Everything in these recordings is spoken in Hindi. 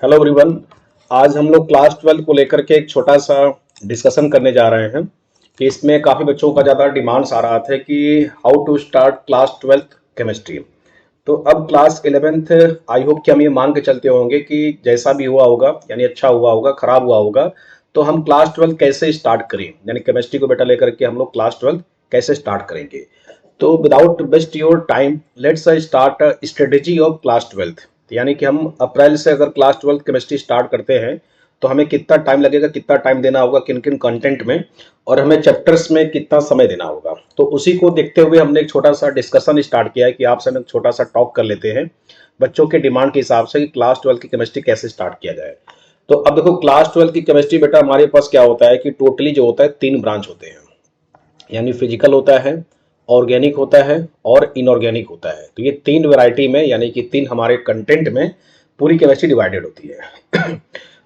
Hello everyone. आज हम लोग क्लास 12 को लेकर के एक छोटा सा डिस्कशन करने जा रहे हैं कि इसमें काफ़ी बच्चों का ज़्यादा डिमांड्स आ रहा था कि how to start class 12th chemistry. तो अब क्लास 11th आई होप कि हम ये मान के चलते होंगे कि जैसा भी हुआ होगा, यानी अच्छा हुआ होगा, खराब हुआ होगा, तो हम क्लास 12 कैसे स्टार्ट करें, यानी केमिस्ट्री को बेटा लेकर के हम लोग क्लास 12 कैसे स्टार्ट करेंगे। तो without waste your time let's start strategy of class 12th। यानी कि हम अप्रैल से अगर क्लास 12 केमिस्ट्री स्टार्ट करते हैं तो हमें कितना टाइम लगेगा, कितना टाइम देना होगा, किन किन कंटेंट में, और हमें चैप्टर्स में कितना समय देना होगा। तो उसी को देखते हुए हमने एक छोटा सा डिस्कशन स्टार्ट किया है कि आपसे हम एक छोटा सा टॉक कर लेते हैं बच्चों के डिमांड के हिसाब से कि क्लास 12 की केमिस्ट्री कैसे स्टार्ट किया जाए। तो अब देखो, क्लास 12 की केमिस्ट्री बेटा हमारे पास क्या होता है कि टोटली जो होता है 3 ब्रांच होते हैं, यानी फिजिकल होता है, ऑर्गेनिक होता है और इनऑर्गेनिक होता है। तो ये 3 वैरायटी में, यानी कि 3 हमारे कंटेंट में पूरी केमिस्ट्री डिवाइडेड होती है।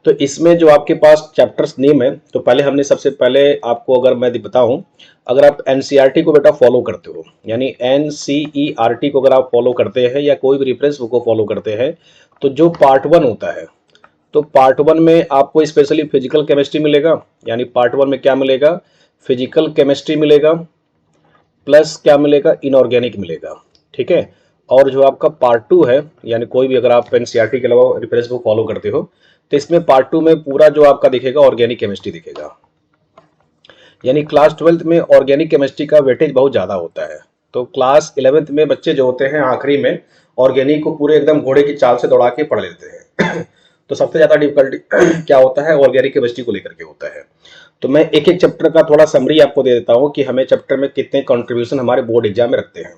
तो इसमें जो आपके पास चैप्टर्स नेम है, तो पहले हमने सबसे पहले आपको अगर मैं बताऊं, अगर आप एनसीईआरटी को बेटा फॉलो करते हो, यानी एनसीईआरटी को अगर आप फॉलो करते हैं या कोई भी रेफरेंस बुक को फॉलो करते हैं, तो जो पार्ट 1 होता है, तो पार्ट 1 में आपको स्पेशली फिजिकल केमिस्ट्री मिलेगा। यानी पार्ट 1 में क्या मिलेगा, फिजिकल केमिस्ट्री मिलेगा, प्लस क्या मिलेगा, इनऑर्गेनिक मिलेगा। ठीक है। और जो आपका पार्ट 2 है, यानी कोई भी अगर आप एनसीईआरटी के अलावा रेफरेंस बुक फॉलो करते हो, तो इसमें पार्ट 2 में पूरा जो आपका दिखेगा ऑर्गेनिक केमिस्ट्री दिखेगा। यानी क्लास 12th में ऑर्गेनिक केमिस्ट्री का वेटेज बहुत ज़्यादा होता है। तो क्लास 11th में बच्चे जो होते हैं आखिरी में ऑर्गेनिक को पूरे एकदम घोड़े की चाल से दौड़ा के पढ़ लेते हैं। तो सबसे ज़्यादा डिफिकल्टी क्या होता है, ऑर्गेनिक केमिस्ट्री को लेकर के होता है। तो मैं एक एक चैप्टर का थोड़ा समरी आपको दे देता हूँ कि हमें चैप्टर में कितने कंट्रीब्यूशन हमारे बोर्ड एग्जाम में रखते हैं।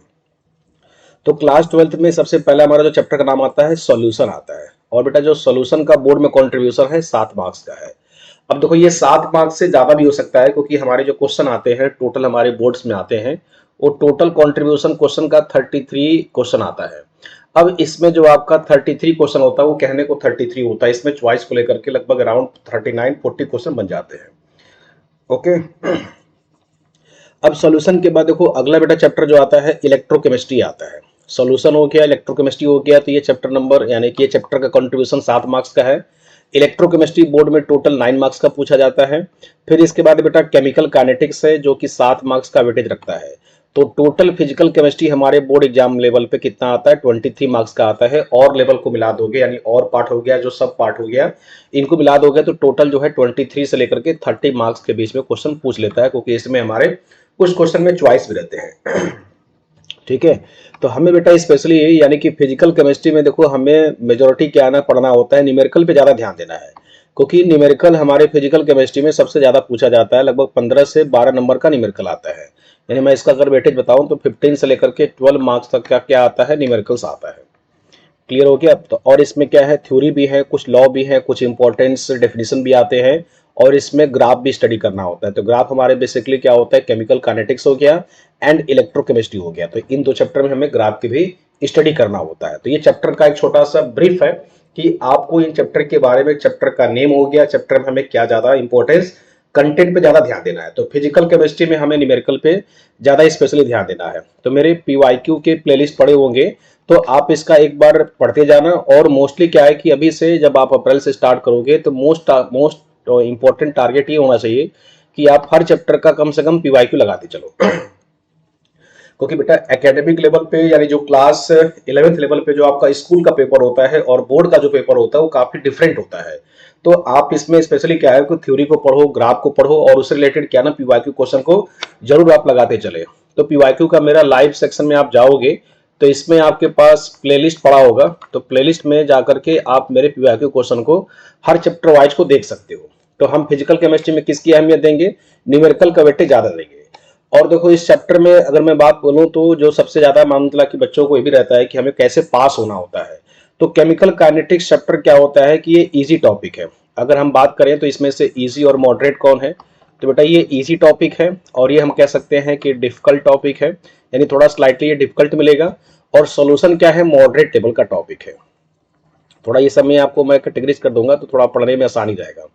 तो क्लास 12th में सबसे पहला हमारा जो चैप्टर का नाम आता है सॉल्यूशन आता है, और बेटा जो सॉल्यूशन का बोर्ड में कंट्रीब्यूशन है 7 मार्क्स का है। अब देखो, ये 7 मार्क्स से ज्यादा भी हो सकता है, क्योंकि हमारे जो क्वेश्चन आते हैं टोटल हमारे बोर्ड्स में आते हैं, वो टोटल कंट्रीब्यूशन क्वेश्चन का 33 क्वेश्चन आता है। अब इसमें जो आपका 33 क्वेश्चन होता है वो कहने को 33 होता है, इसमें चॉइस को लेकर के लगभग अराउंड 39-40 क्वेश्चन बन जाते हैं। ओके। अब सॉल्यूशन के बाद देखो अगला बेटा चैप्टर जो आता है इलेक्ट्रोकेमिस्ट्री आता है। सॉल्यूशन हो गया, इलेक्ट्रोकेमिस्ट्री हो गया, तो ये चैप्टर नंबर, यानी कि ये चैप्टर का कंट्रीब्यूशन 7 मार्क्स का है। इलेक्ट्रोकेमिस्ट्री बोर्ड में टोटल 9 मार्क्स का पूछा जाता है। फिर इसके बाद बेटा केमिकल काइनेटिक्स है जो कि 7 मार्क्स का वेटेज रखता है। तो टोटल फिजिकल केमिस्ट्री हमारे बोर्ड एग्जाम लेवल पे कितना आता है, 23 मार्क्स का आता है। और लेवल को मिला दोगे, यानी और पार्ट हो गया, जो सब पार्ट हो गया, इनको मिला दोगे तो टोटल जो है 23 से लेकर के 30 मार्क्स के बीच में क्वेश्चन पूछ लेता है, क्योंकि इसमें हमारे कुछ क्वेश्चन में चॉइस भी रहते हैं। ठीक है। तो हमें बेटा स्पेशली, यानी कि फिजिकल केमिस्ट्री में देखो हमें मेजोरिटी क्या ना पढ़ना होता है, न्यूमेरिकल पे ज़्यादा ध्यान देना है, क्योंकि न्यूमेरिकल हमारे फिजिकल केमिस्ट्री में सबसे ज़्यादा पूछा जाता है। लगभग 15 से 12 नंबर का न्यूमेरिकल आता है। यानी मैं इसका अगर वेटेज बताऊं तो 15 से लेकर के 12 मार्क्स तक का क्या आता है, न्यूमेरिकल्स आता है। क्लियर हो गया अब तो। और इसमें क्या है, थ्योरी भी है, कुछ लॉ भी है, कुछ इंपॉर्टेंस डेफिनेशन भी आते हैं, और इसमें ग्राफ भी स्टडी करना होता है। तो ग्राफ हमारे बेसिकली क्या होता है, केमिकल काइनेटिक्स हो गया एंड इलेक्ट्रोकेमिस्ट्री हो गया। तो इन 2 चैप्टर में हमें ग्राफ की भी स्टडी करना होता है। तो ये चैप्टर का एक छोटा सा ब्रीफ है कि आपको इन चैप्टर के बारे में, चैप्टर का नेम हो गया, चैप्टर में हमें क्या ज्यादा इंपॉर्टेंस, कंटेंट पे ज्यादा ध्यान देना है। तो फिजिकल केमिस्ट्री में हमें न्यूमेरिकल पे ज्यादा स्पेशली ध्यान देना है। तो मेरे पीवाईक्यू के प्लेलिस्ट पड़े होंगे, तो आप इसका एक बार पढ़ते जाना। और मोस्टली क्या है कि अभी से जब आप अप्रैल से स्टार्ट करोगे तो मोस्ट इंपॉर्टेंट टारगेट ये होना चाहिए कि आप हर चैप्टर का कम से कम पीवाईक्यू लगाते चलो। क्योंकि बेटा एकेडमिक लेवल पे, यानी जो क्लास 11th लेवल पे जो आपका स्कूल का पेपर होता है और बोर्ड का जो पेपर होता है वो काफी डिफरेंट होता है। तो आप इसमें स्पेशली क्या है कि थ्योरी को पढ़ो, ग्राफ को पढ़ो, और उससे रिलेटेड क्या ना पीवाईक्यू क्वेश्चन को जरूर आप लगाते चले। तो पीवाईक्यू का मेरा लाइव सेक्शन में आप जाओगे तो इसमें आपके पास प्लेलिस्ट पड़ा होगा, तो प्लेलिस्ट में जाकर के आप मेरे पीवाईक्यू क्वेश्चन को हर चैप्टर वाइज को देख सकते हो। तो हम फिजिकल केमिस्ट्री में किसकी अहमियत देंगे, न्यूमेरिकल का वेटेज ज्यादा देंगे। और देखो इस चैप्टर में अगर मैं बात बोलूं तो जो सबसे ज्यादा मामला कि बच्चों को ये भी रहता है कि हमें कैसे पास होना होता है। तो केमिकल काइनेटिक्स चैप्टर क्या होता है कि ये इजी टॉपिक है। अगर हम बात करें तो इसमें से इजी और मॉडरेट कौन है, तो बेटा ये इजी टॉपिक है, और ये हम कह सकते हैं कि डिफिकल्ट टॉपिक है, यानी थोड़ा स्लाइटली ये डिफिकल्ट मिलेगा। और सॉल्यूशन क्या है, मॉडरेट लेवल का टॉपिक है। थोड़ा ये सब में आपको मैं कैटेगरीज कर दूंगा तो थोड़ा पढ़ने में आसानी जाएगा।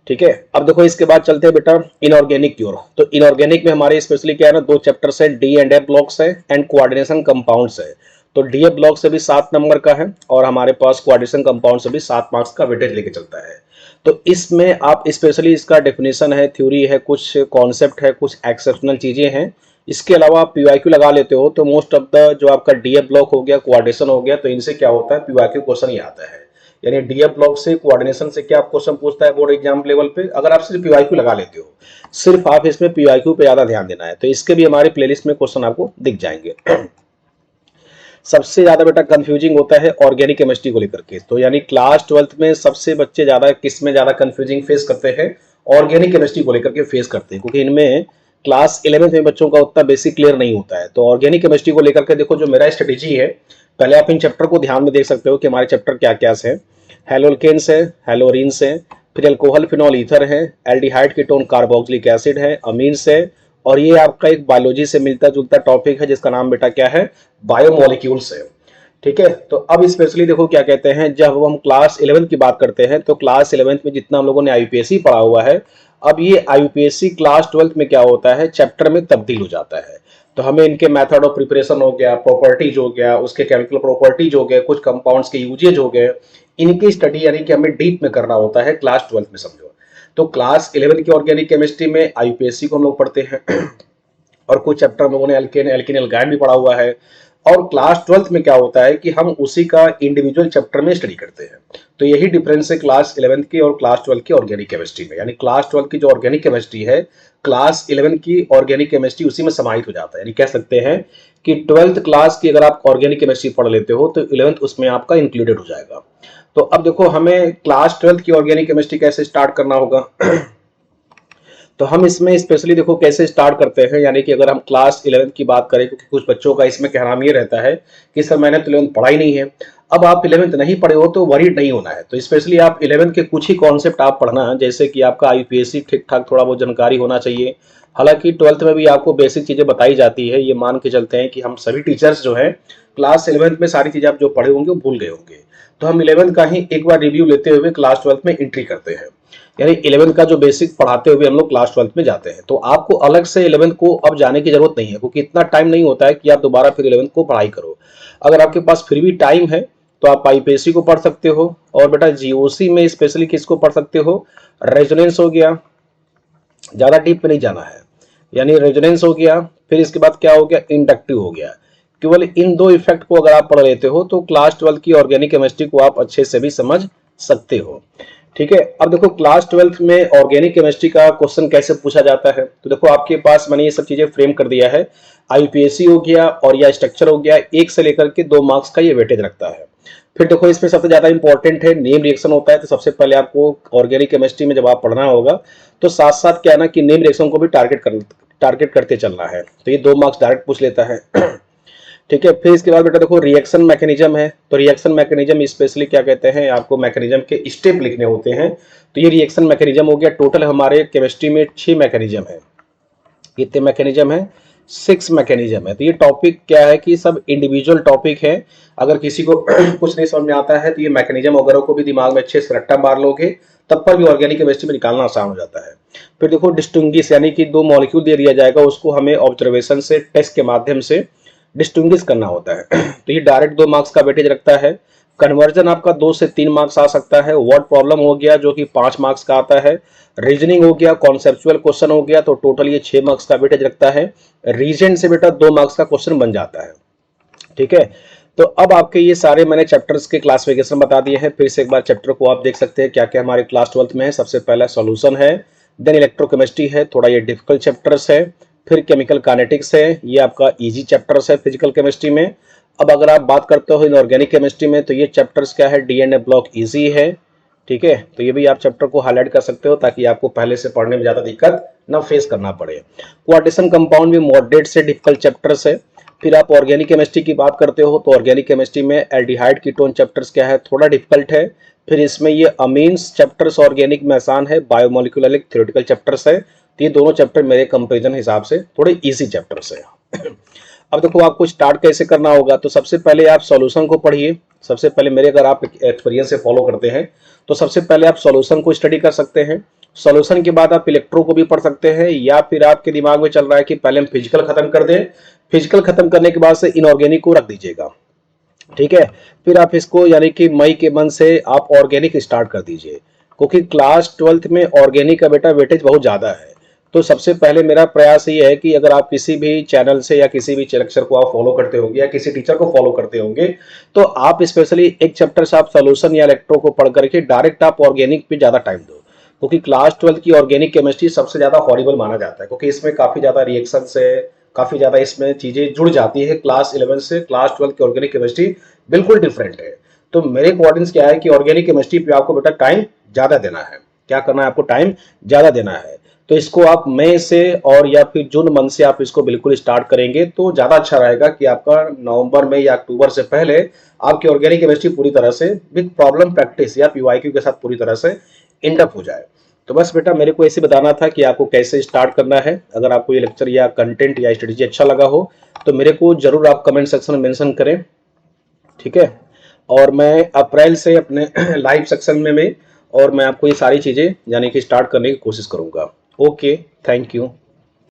ठीक है। अब देखो इसके बाद चलते हैं बेटा इनऑर्गेनिक की ओर। तो इनऑर्गेनिक में हमारे स्पेशली क्या है ना, 2 चैप्टर्स है, डी एंड ए ब्लॉक्स है एंड कोऑर्डिनेशन कंपाउंड्स है। तो डीएफ ब्लॉक से भी 7 नंबर का है और हमारे पास कोऑर्डिनेशन कंपाउंड से भी 7 मार्क्स का वेटेज लेके चलता है। तो इसमें आप स्पेशली इसका डेफिनेशन है, थ्योरी है, कुछ कॉन्सेप्ट है, कुछ एक्सेप्शनल चीजें हैं। इसके अलावा आप पीवाईक्यू लगा लेते हो तो मोस्ट ऑफ द जो आपका डीएफ ब्लॉक हो गया, कोऑर्डिनेशन हो गया, तो इनसे क्या होता है पीवाईक्यू क्वेश्चन ही आता है। यानी डीएफ ब्लॉक से कोऑर्डिनेशन से क्या क्वेश्चन पूछता है बोर्ड एग्जाम लेवल पे, अगर आप सिर्फ पीवाईक्यू लगा लेते हो, सिर्फ आप इसमें पीवाईक्यू पे ज्यादा ध्यान देना है। तो इसके भी हमारे प्लेलिस्ट में क्वेश्चन आपको दिख जाएंगे। सबसे ज्यादा बेटा कंफ्यूजिंग होता है ऑर्गेनिक केमिस्ट्री को लेकर के। तो यानी क्लास 12th में सबसे बच्चे ज्यादा किस में ज्यादा कंफ्यूजिंग फेस करते हैं, ऑर्गेनिक केमिस्ट्री को लेकर के फेस करते हैं, क्योंकि इनमें क्लास 11th में बच्चों का उतना बेसिक क्लियर नहीं होता है। तो ऑर्गेनिक केमिस्ट्री को लेकर के देखो जो मेरा स्ट्रेटेजी है, पहले आप इन चैप्टर को ध्यान में देख सकते हो कि हमारे चैप्टर क्या क्या है। हेलोल्केन्स है, हेलोरिन्स है, फिर एल्कोहल फिनॉल ईथर है, एल्डिहाइड कीटोन कार्बोक्सिलिक एसिड है, अमीन्स है, और ये आपका एक बायोलॉजी से मिलता जुलता टॉपिक है जिसका नाम बेटा क्या है, बायोमोलिक्यूल्स है। ठीक है, तो अब स्पेशली देखो क्या कहते हैं, जब हम क्लास 11 की बात करते हैं तो क्लास 11 में जितना हम लोगों ने आईयूपीएससी पढ़ा हुआ है, अब ये आईयूपीएससी क्लास 12 में क्या होता है, चैप्टर में तब्दील हो जाता है। तो हमें इनके मेथड ऑफ प्रिपरेशन हो गया, प्रॉपर्टीज हो गया, उसके केमिकल प्रॉपर्टीज हो गए, कुछ कंपाउंड्स के यूजेज हो गए, इनकी स्टडी यानी कि हमें डीप में करना होता है क्लास 12 में, समझो। तो क्लास 11 की ऑर्गेनिक केमिस्ट्री में आईयूपीएससी को हम लोग पढ़ते हैं और कुछ चैप्टर हम लोगों ने एल्केन एल्किन एल्गाइड भी पढ़ा हुआ है। और क्लास 12th में क्या होता है कि हम उसी का इंडिविजुअल चैप्टर में स्टडी करते हैं। तो यही डिफरेंस है क्लास 11th की और क्लास 12 की ऑर्गेनिक केमिस्ट्री में। यानी क्लास 12 की जो ऑर्गेनिक केमिस्ट्री है, क्लास 11 की ऑर्गेनिक केमिस्ट्री उसी में समाहित हो जाता है। यानी कह सकते हैं कि 12th क्लास की अगर आप ऑर्गेनिक केमिस्ट्री पढ़ लेते हो तो 11th उसमें आपका इंक्लूडेड हो जाएगा। तो अब देखो हमें क्लास 12th की ऑर्गेनिक केमिस्ट्री कैसे स्टार्ट करना होगा। तो हम इसमें स्पेशली देखो कैसे स्टार्ट करते हैं। यानी कि अगर हम क्लास 11 की बात करें, क्योंकि कुछ बच्चों का इसमें कहना ये रहता है कि सर मैंने तो 11th पढ़ा ही नहीं है। अब आप 11th नहीं पढ़े हो तो वरीड नहीं होना है। तो स्पेशली आप 11th के कुछ ही कॉन्सेप्ट आप पढ़ना, जैसे कि आपका आईयूपीएससी ठीक ठाक थोड़ा बहुत जानकारी होना चाहिए। हालांकि 12th में भी आपको बेसिक चीजें बताई जाती है, ये मान के चलते हैं कि हम सभी टीचर्स जो है क्लास 11th में सारी चीजें आप जो पढ़े होंगे वो भूल गए होंगे। तो हम 11th का ही एक बार रिव्यू लेते हुए क्लास 12th में एंट्री करते हैं। यानी 11th का जो बेसिक पढ़ाते हुए हम लोग क्लास 12th में जाते हैं। तो आपको अलग से 11th को अब जाने की जरूरत नहीं है, क्योंकि इतना टाइम नहीं होता है कि आप दोबारा फिर 11th को पढ़ाई करो। अगर आपके पास फिर भी टाइम है तो आप आईपीएससी को पढ़ सकते हो, और बेटा जीओसी में स्पेशली किसको पढ़ सकते हो, रेजोनेंस हो गया, ज्यादा डीप में नहीं जाना है। यानी रेजोनेंस हो गया, फिर इसके बाद क्या हो गया, इंडक्टिव हो गया। केवल इन दो इफेक्ट को अगर आप पढ़ लेते हो तो क्लास 12 की ऑर्गेनिक केमिस्ट्री को आप अच्छे से भी समझ सकते हो। ठीक है, अब देखो क्लास 12 में ऑर्गेनिक केमिस्ट्री का क्वेश्चन कैसे पूछा जाता है। तो देखो आपके पास मैंने ये सब चीजें फ्रेम कर दिया है। आईयूपीएससी हो गया और या स्ट्रक्चर हो गया, 1 से लेकर के 2 मार्क्स का ये वेटेज रखता है। फिर देखो इसमें सबसे ज्यादा इंपॉर्टेंट है नेम रिएक्शन होता है। तो सबसे पहले आपको ऑर्गेनिक केमिस्ट्री में जब आप पढ़ना होगा तो साथ साथ क्या है ना कि नेम रिएक्शन को भी टारगेट करते चलना है। तो ये 2 मार्क्स डायरेक्ट पूछ लेता है। ठीक है, फिर इसके बाद बेटा देखो रिएक्शन मैकेनिज्म है। तो रिएक्शन मैकेनिज्म स्पेशली क्या कहते हैं, आपको मैकेनिज्म के स्टेप लिखने होते हैं। तो ये रिएक्शन मैकेनिज्म हो गया। टोटल हमारे केमिस्ट्री में 6 मैकेनिज्म है। कितने मैकेनिज्म है, 6 मैकेनिज्म है। तो ये टॉपिक क्या है कि सब इंडिविजुअल टॉपिक है। अगर किसी को कुछ नहीं समझ में आता है तो ये मैकेनिज्म वगैरह को भी दिमाग में अच्छे से रट्टा मार लोगे, तब पर भी ऑर्गेनिक केमिस्ट्री में निकालना आसान हो जाता है। फिर देखो डिस्टिंग्विश, यानी कि 2 मॉलिक्यूल दे दिया जाएगा, उसको हमें ऑब्जर्वेशन से टेस्ट के माध्यम से डिस्टिंग्विश करना होता है। तो ये डायरेक्ट 2 मार्क्स का वेटेज रखता है। कन्वर्जन आपका 2 से 3 मार्क्स आ सकता है। वर्ड प्रॉब्लम हो गया जो कि 5 मार्क्स का आता है। रीजनिंग हो गया, कॉन्सेप्चुअल क्वेश्चन हो गया, तो टोटल ये 6 मार्क्स का वेटेज रखता है। रीजन से बेटा 2 मार्क्स का क्वेश्चन बन जाता है। ठीक है, तो अब आपके ये सारे मैंने चैप्टर्स के क्लासिफिकेशन बता दिए हैं। फिर से एक बार चैप्टर को आप देख सकते हैं क्या क्या हमारे क्लास 12th में है। सबसे पहला सॉल्यूशन है, देन इलेक्ट्रोकेमिस्ट्री है, थोड़ा ये डिफिकल्ट चैप्टर्स है। फिर केमिकल काइनेटिक्स है, ये आपका इजी चैप्टर्स है फिजिकल केमिस्ट्री में। अब अगर आप बात करते हो इनऑर्गेनिक केमिस्ट्री में तो ये चैप्टर्स क्या है, डीएनए ब्लॉक इजी है। ठीक है, तो ये भी आप चैप्टर को हाईलाइट कर सकते हो ताकि आपको पहले से पढ़ने में ज्यादा दिक्कत ना फेस करना पड़े। कोऑर्डिनेशन कंपाउंड भी मॉडरेट से डिफिकल्ट चैप्टर्स है। फिर आप ऑर्गेनिक केमिस्ट्री की बात करते हो तो ऑर्गेनिक केमिस्ट्री में एल्डिहाइड कीटोन चैप्टर्स क्या है, थोड़ा डिफिकल्ट है। फिर इसमें ये अमीन्स चैप्टर्स ऑर्गेनिक में आसान है। बायोमोलिकुलर एक थ्योरेटिकल चैप्टर्स है। तो ये दोनों चैप्टर मेरे कंपेरिजन हिसाब से थोड़े इजी चैप्टर्स है। अब देखो आपको स्टार्ट कैसे करना होगा। तो सबसे पहले आप सॉल्यूशन को पढ़िए। सबसे पहले मेरे अगर आप एक्सपीरियंस से फॉलो करते हैं तो सबसे पहले आप सॉल्यूशन को स्टडी कर सकते हैं। सॉल्यूशन के बाद आप इलेक्ट्रो को भी पढ़ सकते हैं, या फिर आपके दिमाग में चल रहा है कि पहले हम फिजिकल खत्म कर दें, फिजिकल खत्म करने के बाद से इनऑर्गेनिक को रख दीजिएगा। ठीक है। फिर आप इसको यानी कि मई के मंथ से आप ऑर्गेनिक स्टार्ट कर दीजिए, क्योंकि क्लास ट्वेल्थ में ऑर्गेनिक का बेटा वेटेज बहुत ज़्यादा है। तो सबसे पहले मेरा प्रयास ये है कि अगर आप किसी भी चैनल से या किसी भी लेक्चर को आप फॉलो करते होंगे या किसी टीचर को फॉलो करते होंगे, तो आप स्पेशली एक चैप्टर से आप सोल्यूशन या इलेक्ट्रो को पढ़ करके डायरेक्ट आप ऑर्गेनिक पे ज़्यादा टाइम दो, क्योंकि क्लास ट्वेल्थ की ऑर्गेनिक केमिस्ट्री सबसे ज़्यादा हॉरिबल माना जाता है, क्योंकि इसमें काफ़ी ज़्यादा रिएक्शन है, काफ़ी ज़्यादा इसमें चीज़ें जुड़ जाती है। क्लास 11 से क्लास 12 की ऑर्गेनिक केमिस्ट्री बिल्कुल डिफरेंट है। तो मेरे अकॉर्डिंग क्या है कि ऑर्गेनिक केमिस्ट्री पे आपको बेटा टाइम ज़्यादा देना है। क्या करना है आपको? टाइम ज़्यादा देना है। तो इसको आप मई से और या फिर जून मंथ से आप इसको बिल्कुल स्टार्ट करेंगे तो ज़्यादा अच्छा रहेगा कि आपका नवंबर में या अक्टूबर से पहले आपकी ऑर्गेनिक केमिस्ट्री पूरी तरह से विद प्रॉब्लम प्रैक्टिस या पीवाईक्यू के साथ पूरी तरह से इंडअप हो जाए। तो बस बेटा मेरे को ऐसे बताना था कि आपको कैसे स्टार्ट करना है। अगर आपको ये लेक्चर या कंटेंट या स्ट्रेटेजी अच्छा लगा हो तो मेरे को जरूर आप कमेंट सेक्शन में मेंशन करें, ठीक है। और मैं अप्रैल से अपने लाइव सेक्शन में और मैं आपको ये सारी चीज़ें यानी कि स्टार्ट करने की कोशिश करूंगा। Okay, thank you.